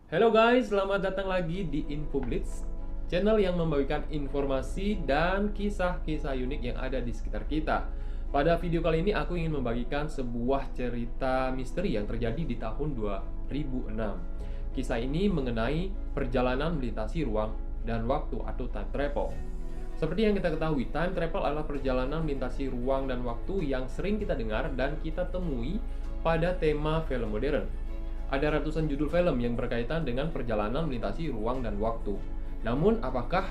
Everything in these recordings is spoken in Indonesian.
Halo guys, selamat datang lagi di Infoblitz, channel yang membagikan informasi dan kisah-kisah unik yang ada di sekitar kita. Pada video kali ini aku ingin membagikan sebuah cerita misteri yang terjadi di tahun 2006. Kisah ini mengenai perjalanan melintasi ruang dan waktu atau time travel. Seperti yang kita ketahui, time travel adalah perjalanan melintasi ruang dan waktu yang sering kita dengar dan kita temui pada tema film modern. Ada ratusan judul film yang berkaitan dengan perjalanan melintasi ruang dan waktu. Namun, apakah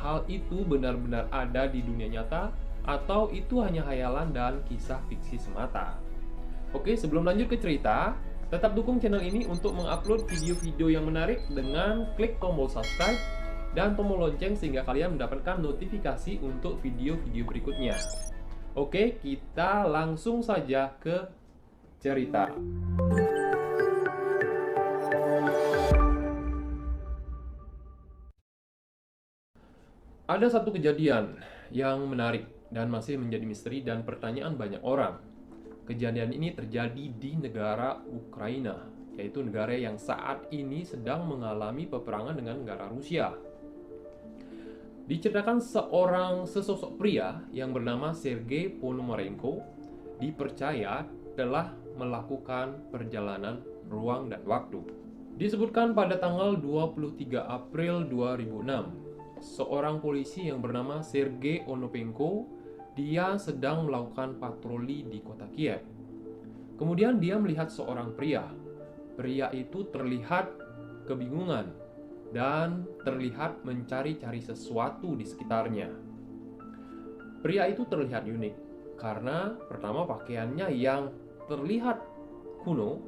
hal itu benar-benar ada di dunia nyata atau itu hanya khayalan dan kisah fiksi semata? Oke, sebelum lanjut ke cerita, tetap dukung channel ini untuk mengupload video-video yang menarik dengan klik tombol subscribe dan tombol lonceng sehingga kalian mendapatkan notifikasi untuk video-video berikutnya. Oke, kita langsung saja ke cerita. Ada satu kejadian yang menarik dan masih menjadi misteri dan pertanyaan banyak orang. Kejadian ini terjadi di negara Ukraina, yaitu negara yang saat ini sedang mengalami peperangan dengan negara Rusia. Diceritakan sesosok pria yang bernama Sergei Ponomarenko dipercaya telah melakukan perjalanan ruang dan waktu. Disebutkan pada tanggal 23 April 2006, seorang polisi yang bernama Sergei Onopenko, dia sedang melakukan patroli di kota Kiev. Kemudian dia melihat seorang pria. Pria itu terlihat kebingungan dan terlihat mencari-cari sesuatu di sekitarnya. Pria itu terlihat unik karena pertama pakaiannya yang terlihat kuno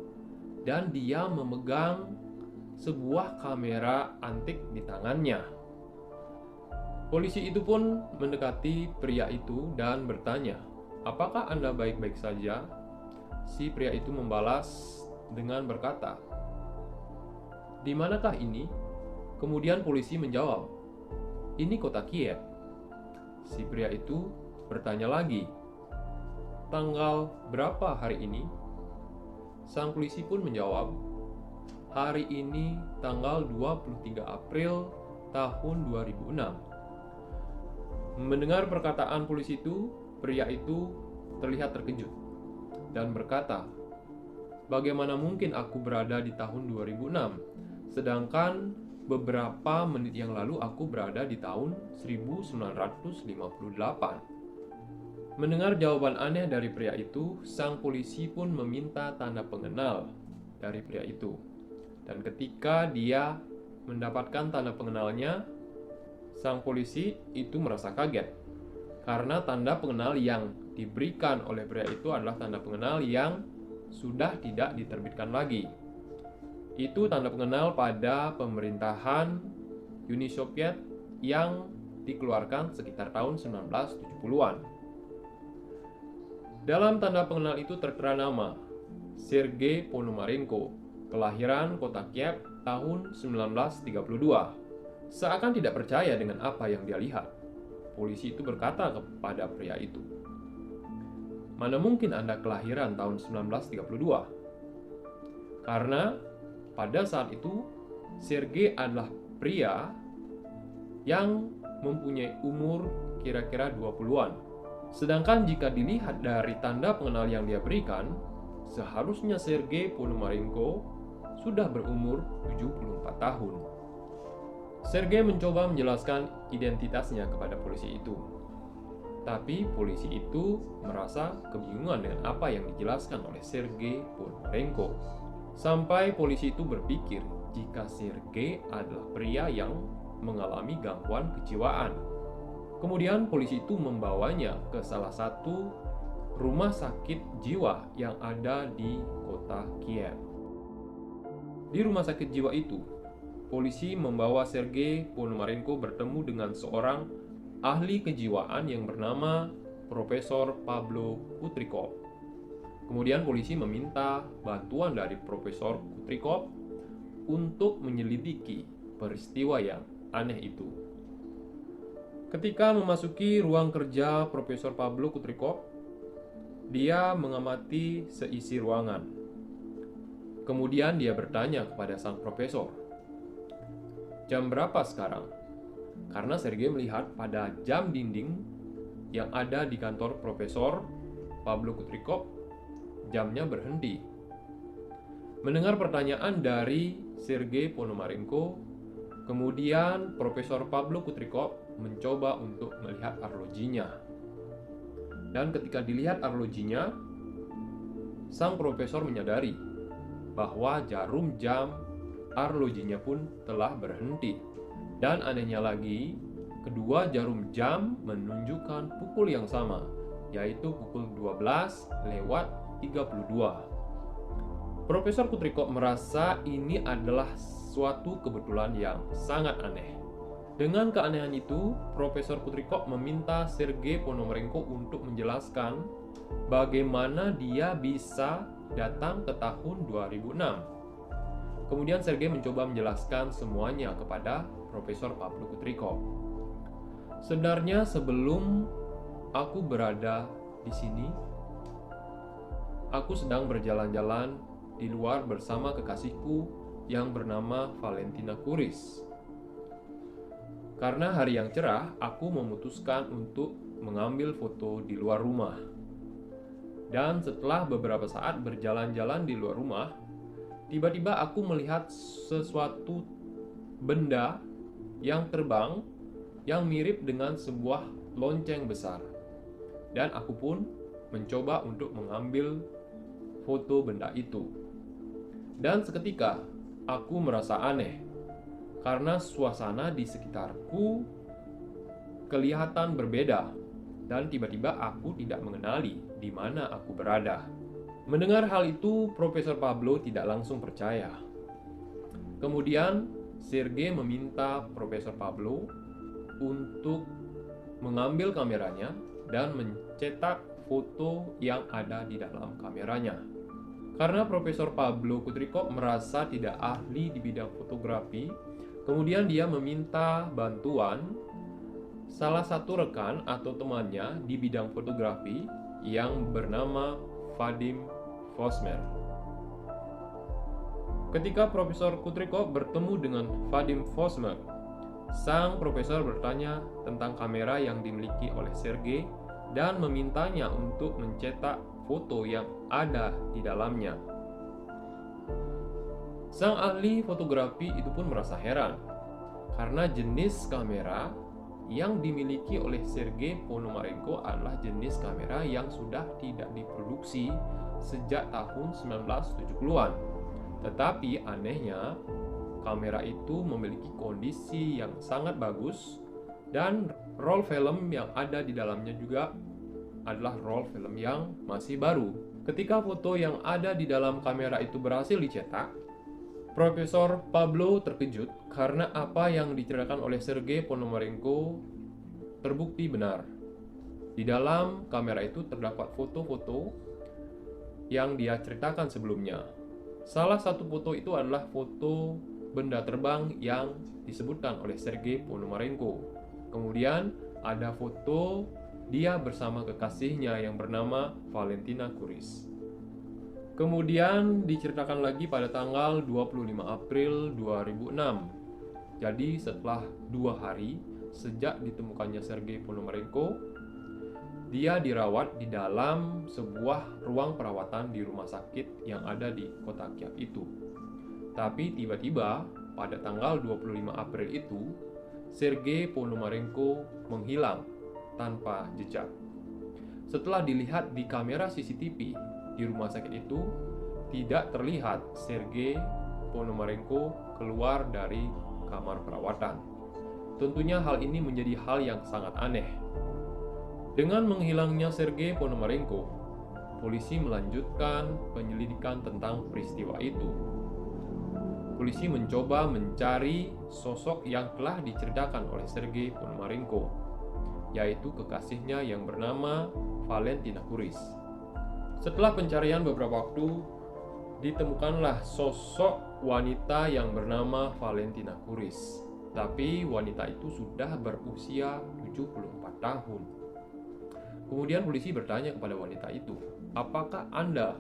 dan dia memegang sebuah kamera antik di tangannya. Polisi itu pun mendekati pria itu dan bertanya, "Apakah Anda baik-baik saja?" Si pria itu membalas dengan berkata, "Di manakah ini?" Kemudian polisi menjawab, "Ini kota Kiev." Si pria itu bertanya lagi, "Tanggal berapa hari ini?" Sang polisi pun menjawab, "Hari ini tanggal 23 April tahun 2006. Mendengar perkataan polisi itu, pria itu terlihat terkejut dan berkata, "Bagaimana mungkin aku berada di tahun 2006, sedangkan beberapa menit yang lalu aku berada di tahun 1958?" Mendengar jawaban aneh dari pria itu, sang polisi pun meminta tanda pengenal dari pria itu. Dan ketika dia mendapatkan tanda pengenalnya, sang polisi itu merasa kaget karena tanda pengenal yang diberikan oleh pria itu adalah tanda pengenal yang sudah tidak diterbitkan lagi. Itu tanda pengenal pada pemerintahan Uni Soviet yang dikeluarkan sekitar tahun 1970-an. Dalam tanda pengenal itu tertera nama Sergei Ponomarenko, kelahiran kota Kiev tahun 1932. Seakan tidak percaya dengan apa yang dia lihat, polisi itu berkata kepada pria itu, "Mana mungkin Anda kelahiran tahun 1932?" Karena pada saat itu, Sergei adalah pria yang mempunyai umur kira-kira 20-an. Sedangkan jika dilihat dari tanda pengenal yang dia berikan, seharusnya Sergei Ponomarenko sudah berumur 74 tahun. Sergei mencoba menjelaskan identitasnya kepada polisi itu. Tapi polisi itu merasa kebingungan dengan apa yang dijelaskan oleh Sergei Ponomarenko. Sampai polisi itu berpikir jika Sergei adalah pria yang mengalami gangguan kejiwaan. Kemudian polisi itu membawanya ke salah satu rumah sakit jiwa yang ada di kota Kiev. Di rumah sakit jiwa itu, polisi membawa Sergei Ponomarenko bertemu dengan seorang ahli kejiwaan yang bernama Profesor Pablo Kutrikov. Kemudian polisi meminta bantuan dari Profesor Kutrikov untuk menyelidiki peristiwa yang aneh itu. Ketika memasuki ruang kerja Profesor Pablo Kutrikov, dia mengamati seisi ruangan. Kemudian dia bertanya kepada sang profesor, "Jam berapa sekarang?" Karena Sergei melihat pada jam dinding yang ada di kantor Profesor Pablo Kutrikov, jamnya berhenti. Mendengar pertanyaan dari Sergei Ponomarenko, kemudian Profesor Pablo Kutrikov mencoba untuk melihat arlojinya. Dan ketika dilihat arlojinya, sang profesor menyadari bahwa jarum jam arlojinya pun telah berhenti. Dan anehnya lagi, kedua jarum jam menunjukkan pukul yang sama, yaitu pukul 12:32. Profesor Kutrikov merasa ini adalah suatu kebetulan yang sangat aneh. Dengan keanehan itu, Profesor Kutrikov meminta Sergei Ponomarenko untuk menjelaskan bagaimana dia bisa datang ke tahun 2006. Kemudian Sergei mencoba menjelaskan semuanya kepada Profesor Pablo Kutrikov. Sebenarnya sebelum aku berada di sini, aku sedang berjalan-jalan di luar bersama kekasihku yang bernama Valentina Kuris. Karena hari yang cerah, aku memutuskan untuk mengambil foto di luar rumah. Dan setelah beberapa saat berjalan-jalan di luar rumah, tiba-tiba aku melihat sesuatu benda yang terbang yang mirip dengan sebuah lonceng besar. Dan aku pun mencoba untuk mengambil foto benda itu. Dan seketika aku merasa aneh karena suasana di sekitarku kelihatan berbeda dan tiba-tiba aku tidak mengenali di mana aku berada. Mendengar hal itu, Profesor Pablo tidak langsung percaya. Kemudian, Sergei meminta Profesor Pablo untuk mengambil kameranya dan mencetak foto yang ada di dalam kameranya. Karena Profesor Pablo Kutrikov merasa tidak ahli di bidang fotografi, kemudian dia meminta bantuan salah satu rekan atau temannya di bidang fotografi yang bernama Vadim Vosmer. Ketika Profesor Kutrikov bertemu dengan Vadim Vosmer, sang profesor bertanya tentang kamera yang dimiliki oleh Sergei dan memintanya untuk mencetak foto yang ada di dalamnya. Sang ahli fotografi itu pun merasa heran karena jenis kamera yang dimiliki oleh Sergei Ponomarenko adalah jenis kamera yang sudah tidak diproduksi sejak tahun 1970-an. Tetapi anehnya, kamera itu memiliki kondisi yang sangat bagus dan roll film yang ada di dalamnya juga adalah roll film yang masih baru. Ketika foto yang ada di dalam kamera itu berhasil dicetak, Profesor Pablo terkejut karena apa yang diceritakan oleh Sergei Ponomarenko terbukti benar. Di dalam kamera itu terdapat foto-foto yang dia ceritakan sebelumnya. Salah satu foto itu adalah foto benda terbang yang disebutkan oleh Sergei Ponomarenko. Kemudian ada foto dia bersama kekasihnya yang bernama Valentina Kuris. Kemudian diceritakan lagi pada tanggal 25 April 2006. Jadi setelah 2 hari sejak ditemukannya Sergei Ponomarenko, dia dirawat di dalam sebuah ruang perawatan di rumah sakit yang ada di kota Kiev itu. Tapi tiba-tiba pada tanggal 25 April itu, Sergei Ponomarenko menghilang tanpa jejak. Setelah dilihat di kamera CCTV di rumah sakit itu, tidak terlihat Sergei Ponomarenko keluar dari kamar perawatan. Tentunya hal ini menjadi hal yang sangat aneh. Dengan menghilangnya Sergei Ponomarenko, polisi melanjutkan penyelidikan tentang peristiwa itu. Polisi mencoba mencari sosok yang telah diceritakan oleh Sergei Ponomarenko, yaitu kekasihnya yang bernama Valentina Kuris. Setelah pencarian beberapa waktu, ditemukanlah sosok wanita yang bernama Valentina Kuris. Tapi wanita itu sudah berusia 74 tahun. Kemudian polisi bertanya kepada wanita itu, "Apakah Anda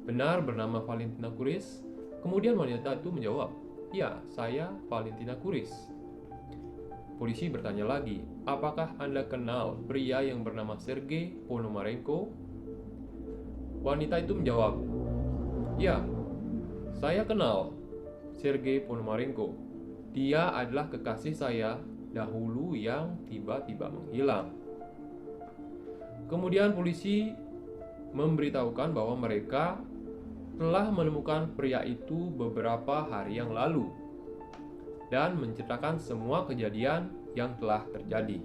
benar bernama Valentina Kuris? Kemudian wanita itu menjawab, ya, saya Valentina Kuris. Polisi bertanya lagi, apakah Anda kenal pria yang bernama Sergei Ponomarenko? Wanita itu menjawab, ya, saya kenal Sergei Ponomarenko. Dia adalah kekasih saya dahulu yang tiba-tiba menghilang. Kemudian polisi memberitahukan bahwa mereka telah menemukan pria itu beberapa hari yang lalu dan menceritakan semua kejadian yang telah terjadi.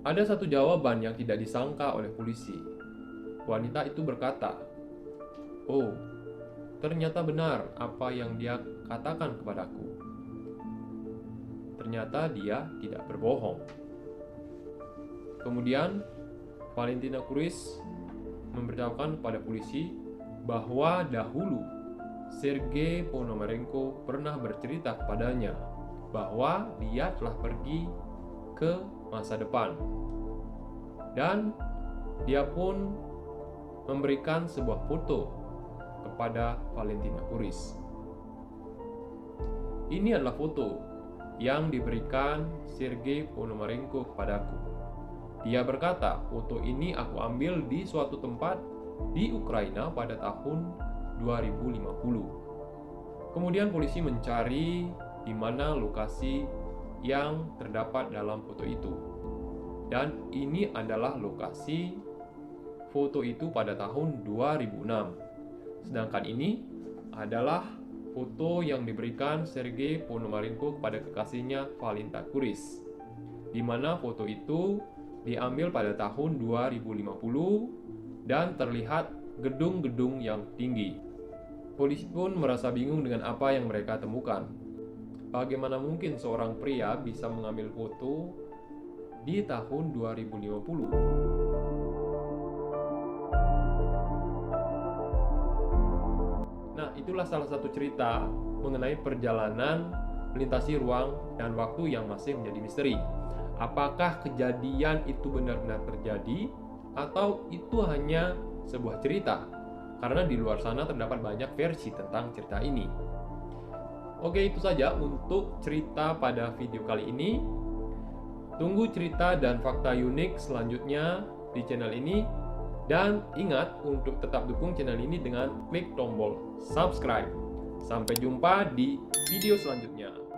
Ada satu jawaban yang tidak disangka oleh polisi. Wanita itu berkata, "Oh, ternyata benar apa yang dia katakan kepadaku. Ternyata dia tidak berbohong." Kemudian Valentina Kuris memberitahukan kepada polisi bahwa dahulu Sergei Ponomarenko pernah bercerita kepadanya bahwa dia telah pergi ke masa depan. Dan dia pun memberikan sebuah foto kepada Valentina Kuris. Ini adalah foto yang diberikan Sergei Ponomarenko kepadaku. Dia berkata, foto ini aku ambil di suatu tempat di Ukraina pada tahun 2050. Kemudian polisi mencari di mana lokasi yang terdapat dalam foto itu. Dan ini adalah lokasi foto itu pada tahun 2006. Sedangkan ini adalah foto yang diberikan Sergei Ponomarenko kepada kekasihnya Valentina Kuris, di mana foto itu diambil pada tahun 2050 dan terlihat gedung-gedung yang tinggi. Polisi pun merasa bingung dengan apa yang mereka temukan. Bagaimana mungkin seorang pria bisa mengambil foto di tahun 2050? Nah, itulah salah satu cerita mengenai perjalanan melintasi ruang dan waktu yang masih menjadi misteri. Apakah kejadian itu benar-benar terjadi atau itu hanya sebuah cerita? Karena di luar sana terdapat banyak versi tentang cerita ini. Oke, itu saja untuk cerita pada video kali ini. Tunggu cerita dan fakta unik selanjutnya di channel ini. Dan ingat untuk tetap dukung channel ini dengan klik tombol subscribe. Sampai jumpa di video selanjutnya.